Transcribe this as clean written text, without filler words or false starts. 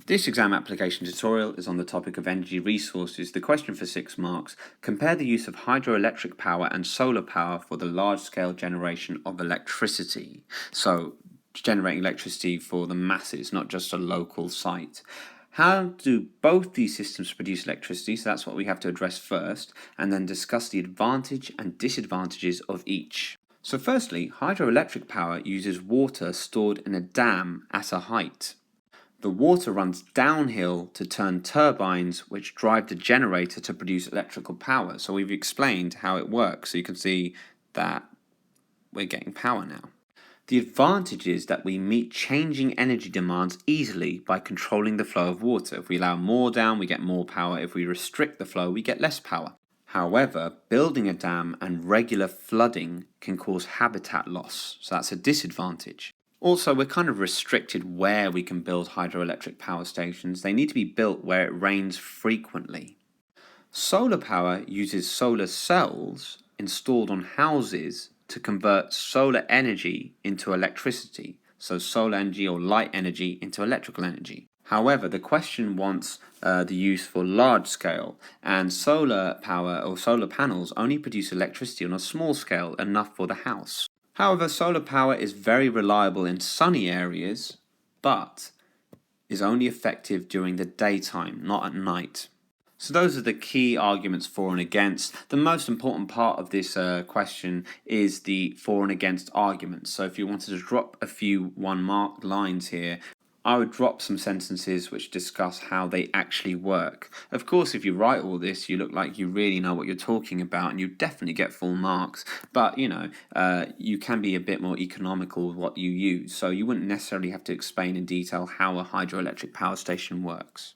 This exam application tutorial is on the topic of energy resources. The question for 6 marks: compare the use of hydroelectric power and solar power for the large-scale generation of electricity. So, generating electricity for the masses, not just a local site. How do both these systems produce electricity? So that's what we have to address first, and then discuss the advantage and disadvantages of each. So firstly, hydroelectric power uses water stored in a dam at a height. The water runs downhill to turn turbines which drive the generator to produce electrical power. So we've explained how it works, so you can see that we're getting power now. The advantage is that we meet changing energy demands easily by controlling the flow of water. If we allow more down, we get more power. If we restrict the flow, we get less power. However, building a dam and regular flooding can cause habitat loss, so that's a disadvantage. Also, we're kind of restricted where we can build hydroelectric power stations. They need to be built where it rains frequently. Solar power uses solar cells installed on houses to convert solar energy into electricity, so solar energy or light energy into electrical energy. However, the question wants the use for large scale, and solar power or solar panels only produce electricity on a small scale, enough for the house. However, solar power is very reliable in sunny areas, but is only effective during the daytime, not at night. So those are the key arguments for and against. The most important part of this question is the for and against arguments. So if you wanted to drop a few 1-mark lines here, I would drop some sentences which discuss how they actually work. Of course, if you write all this, you look like you really know what you're talking about, and you definitely get full marks. But, you can be a bit more economical with what you use, so you wouldn't necessarily have to explain in detail how a hydroelectric power station works.